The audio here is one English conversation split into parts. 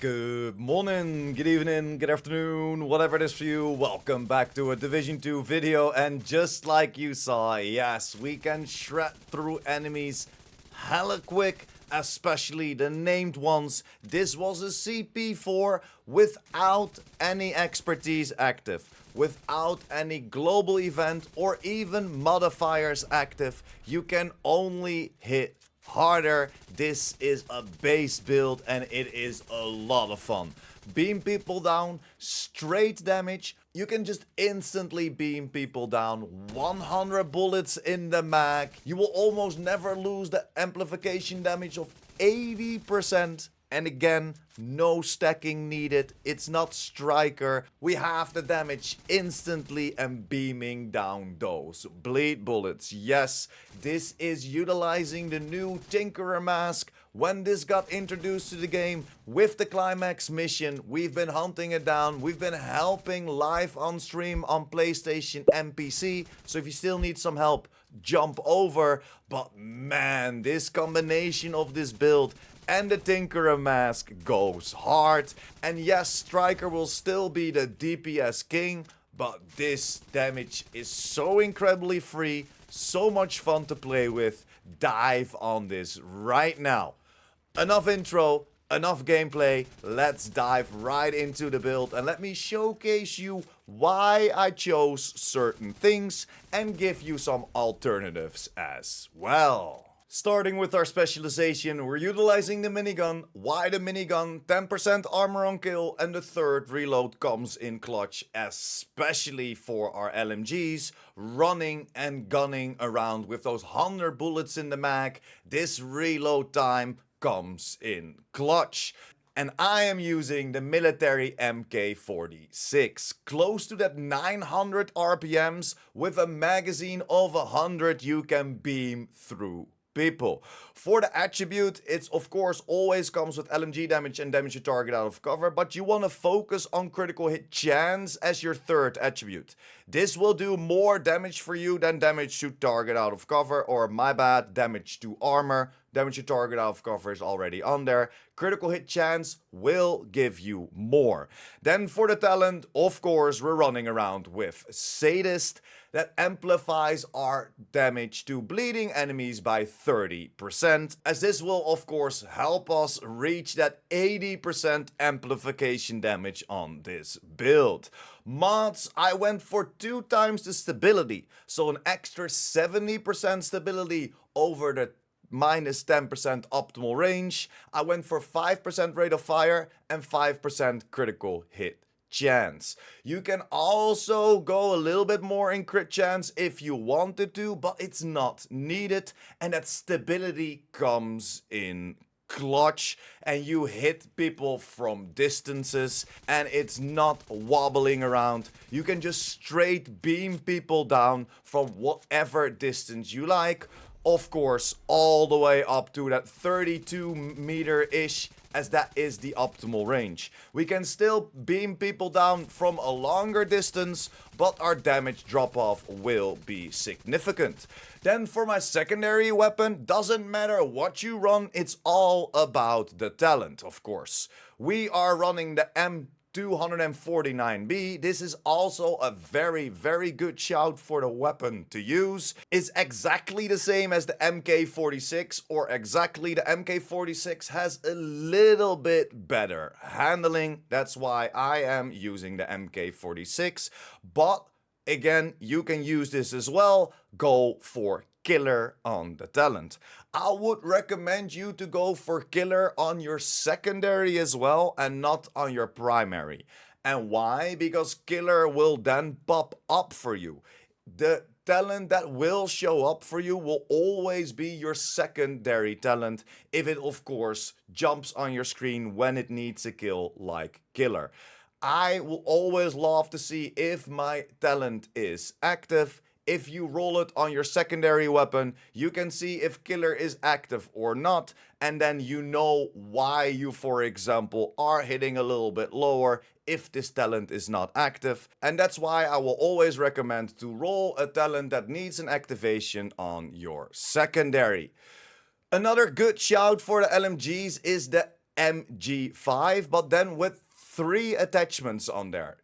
Good morning, good evening, good afternoon, whatever it is for you. Welcome back to a Division 2 video, and just like you saw, yes, we can shred through enemies hella quick, especially the named ones. This was a CP4 without any expertise active, without any global event or even modifiers active. You can only hit harder. This is a base build and it is a lot of fun. Beam people down, straight damage. You can just instantly beam people down. 100 bullets in the mag. You will almost never lose the amplification damage of 80%. And again, no stacking needed. It's not striker. We have the damage instantly and beaming down those bleed bullets. Yes, this is utilizing the new Tinkerer mask. When this got introduced to the game with the climax mission, we've been hunting it down. We've been helping live on stream on PlayStation and PC. So if you still need some help, jump over. But man, this combination of this build and the Tinkerer mask goes hard. And yes, Striker will still be the DPS king, but this damage is so incredibly free, so much fun to play with. Dive on this right now. Enough intro, enough gameplay. Let's dive right into the build and let me showcase you why I chose certain things and give you some alternatives as well. Starting with our specialization, we're utilizing the minigun. Why the minigun? 10% armor on kill, and the third reload comes in clutch, especially for our LMGs. Running and gunning around with those 100 bullets in the mag, this reload time comes in clutch. And I am using the military MK46, close to that 900 RPMs with a magazine of 100 you can beam through people. For the attribute, it's of course always comes with LMG damage and damage to target out of cover, but you want to focus on critical hit chance as your third attribute. This will do more damage for you than damage to target out of cover, or my bad, damage to armor. Damage to target out of cover is already on there. Critical hit chance will give you more. Then for the talent, of course, we're running around with Sadist. That amplifies our damage to bleeding enemies by 30%, as this will of course help us reach that 80% amplification damage on this build. Mods, I went for 2 times the stability, so an extra 70% stability over the minus 10% optimal range. I went for 5% rate of fire and 5% critical hit chance. You can also go a little bit more in crit chance if you wanted to, but it's not needed, and that stability comes in clutch, and you hit people from distances and it's not wobbling around. You can just straight beam people down from whatever distance you like, of course all the way up to that 32 meter-ish, as that is the optimal range. We can still beam people down from a longer distance, but our damage drop off will be significant. Then for my secondary weapon, doesn't matter what you run, it's all about the talent, of course. We are running the M249B. This is also a very, very good shout for the weapon to use. It's exactly the same as the MK46, or exactly the MK46 has a little bit better handling. That's why I am using the MK46. But again, you can use this as well. Go for killer on the talent. I would recommend you to go for killer on your secondary as well and not on your primary. And why? Because killer will then pop up for you. The talent that will show up for you will always be your secondary talent, if it of course jumps on your screen when it needs a kill like killer. I will always love to see if my talent is active. If you roll it on your secondary weapon, you can see if killer is active or not, and then you know why you, for example, are hitting a little bit lower if this talent is not active. And that's why I will always recommend to roll a talent that needs an activation on your secondary. Another good shout for the LMGs is the MG5, but then with 3 attachments on there.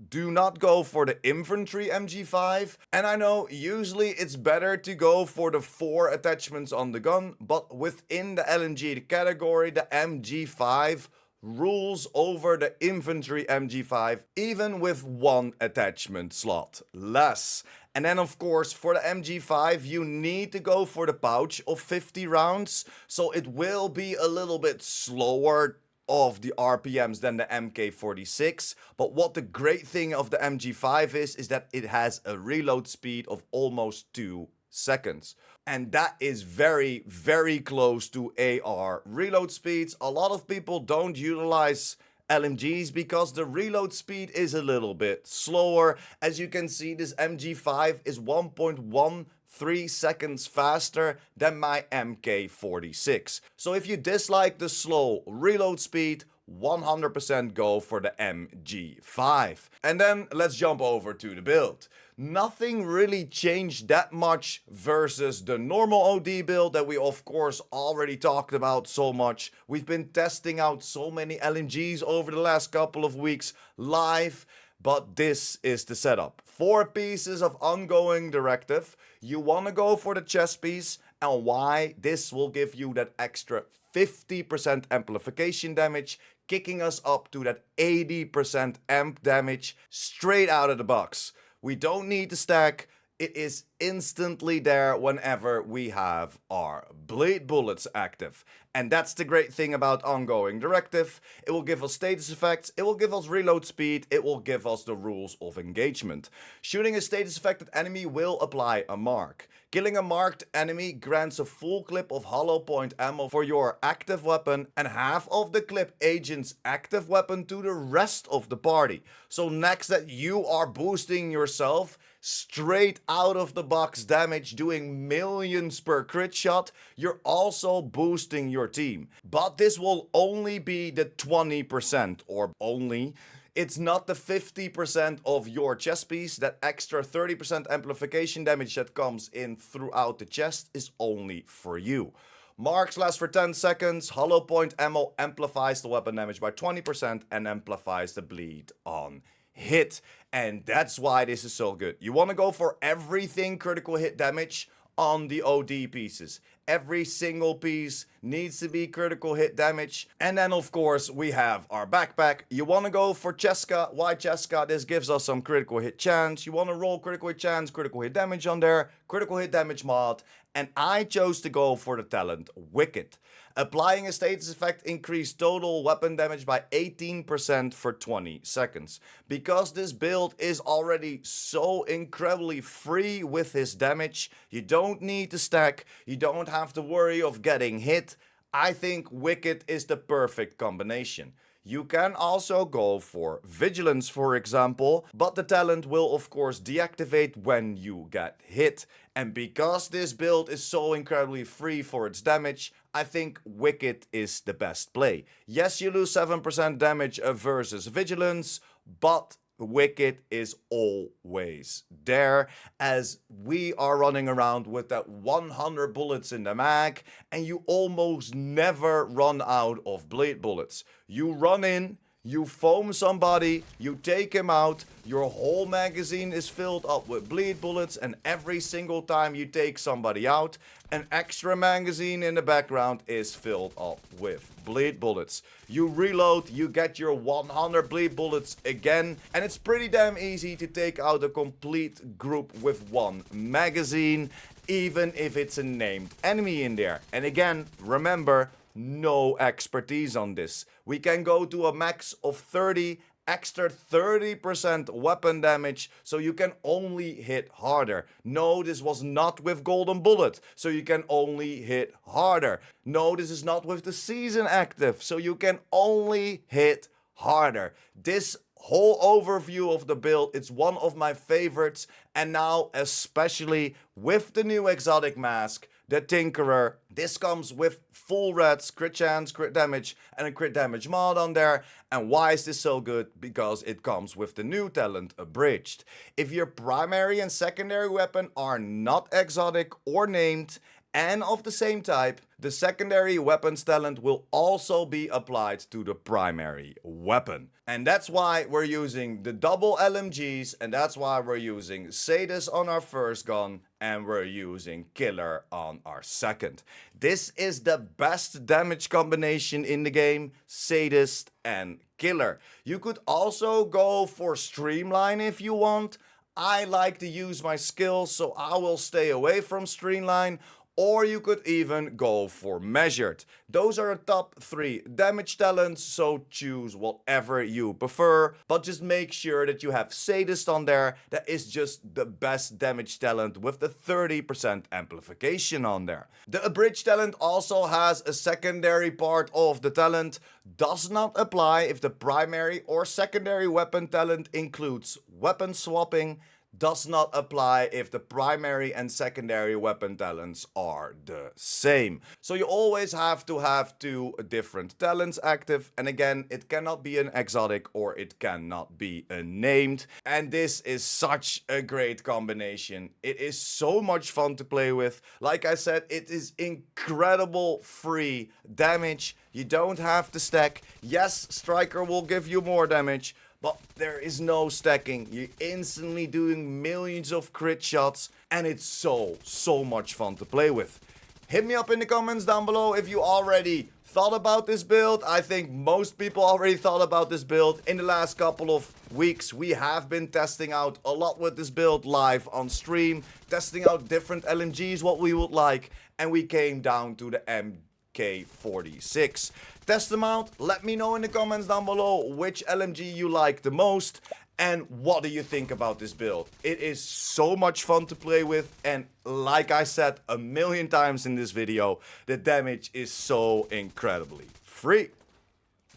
Do not go for the infantry MG5. And I know usually it's better to go for the 4 attachments on the gun, but within the LMG category, the MG5 rules over the infantry MG5, even with 1 attachment slot less. And then of course for the MG5 you need to go for the pouch of 50 rounds, so it will be a little bit slower of the RPMs than the MK46, but what the great thing of the MG5 is that it has a reload speed of almost 2 seconds. And that is very, very close to AR reload speeds. A lot of people don't utilize LMGs because the reload speed is a little bit slower. As you can see, this MG5 is 1.13 seconds faster than my MK46. So if you dislike the slow reload speed, 100% go for the MG5. And then let's jump over to the build. Nothing really changed that much versus the normal OD build that we of course already talked about so much. We've been testing out so many LMGs over the last couple of weeks live, but this is the setup. 4 pieces of ongoing directive. You want to go for the chest piece, and why? This will give you that extra 50% amplification damage, kicking us up to that 80% amp damage straight out of the box. We don't need to stack. It is instantly there whenever we have our bleed bullets active. And that's the great thing about ongoing directive. It will give us status effects, it will give us reload speed, it will give us the rules of engagement. Shooting a status affected enemy will apply a mark. Killing a marked enemy grants a full clip of hollow point ammo for your active weapon and half of the clip agent's active weapon to the rest of the party. So next that you are boosting yourself, straight out of the box damage doing millions per crit shot, you're also boosting your team. But this will only be the 20%, or only. It's not the 50% of your chest piece. That extra 30% amplification damage that comes in throughout the chest is only for you. Marks last for 10 seconds. Hollow point ammo amplifies the weapon damage by 20% and amplifies the bleed on hit. And that's why this is so good. You want to go for everything critical hit damage on the OD pieces. Every single piece needs to be critical hit damage. And then of course we have our backpack. You want to go for Cheska. Why Cheska? This gives us some critical hit chance. You want to roll critical hit chance, critical hit damage on there, critical hit damage mod. And I chose to go for the talent Wicked. Applying a status effect increased total weapon damage by 18% for 20 seconds. Because this build is already so incredibly free with his damage, you don't need to stack, you don't have to worry of getting hit. I think Wicked is the perfect combination. You can also go for Vigilance, for example, but the talent will of course deactivate when you get hit. And because this build is so incredibly free for its damage, I think Wicked is the best play. Yes, you lose 7% damage versus Vigilance, but Wicked is always there, as we are running around with that 100 bullets in the mag, and you almost never run out of bleed bullets. You run in, you foam somebody, you take him out, your whole magazine is filled up with bleed bullets, and every single time you take somebody out, an extra magazine in the background is filled up with bleed bullets. You reload, you get your 100 bleed bullets again, and it's pretty damn easy to take out a complete group with 1 magazine, even if it's a named enemy in there. And again, remember, no expertise on this. We can go to a max of 30, extra 30% weapon damage, so you can only hit harder. No, this was not with Golden Bullet, so you can only hit harder. No, this is not with the season active, so you can only hit harder. This whole overview of the build, it's one of my favorites, and now especially with the new exotic mask, the Tinkerer. This comes with full reds, crit chance, crit damage, and a crit damage mod on there. And why is this so good? Because it comes with the new talent Abridged. If your primary and secondary weapon are not exotic or named, and of the same type, the secondary weapons talent will also be applied to the primary weapon. And that's why we're using the double LMGs, and that's why we're using Sadist on our first gun, and we're using Killer on our second. This is the best damage combination in the game, Sadist and Killer. You could also go for Streamline if you want. I like to use my skills, so I will stay away from Streamline. Or you could even go for Measured. Those are the top 3 damage talents, so choose whatever you prefer. But just make sure that you have Sadist on there. That is just the best damage talent with the 30% amplification on there. The Abridged talent also has a secondary part of the talent. Does not apply if the primary or secondary weapon talent includes weapon swapping. Does not apply if the primary and secondary weapon talents are the same. So you always have to have 2 different talents active, and again, it cannot be an exotic or it cannot be a named. And this is such a great combination. It is so much fun to play with. Like I said, it is incredible free damage. You don't have to stack. Yes, Striker will give you more damage, but there is no stacking. You're instantly doing millions of crit shots, and it's so much fun to play with. Hit me up in the comments down below if you already thought about this build. I think most people already thought about this build. In the last couple of weeks, we have been testing out a lot with this build live on stream, testing out different LMGs, what we would like, and we came down to the MK46. Test them out. Let me know in the comments down below which LMG you like the most and what do you think about this build. It is so much fun to play with, and like I said a million times in this video, the damage is so incredibly free.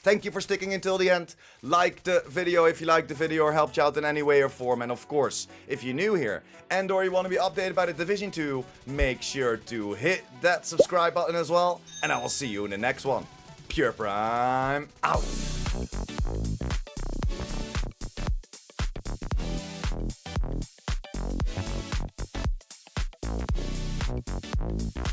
Thank you for sticking until the end. Like the video if you liked the video or helped you out in any way or form. And of course, if you're new here and or you want to be updated by the Division 2, make sure to hit that subscribe button as well. And I will see you in the next one. Pure Prime out.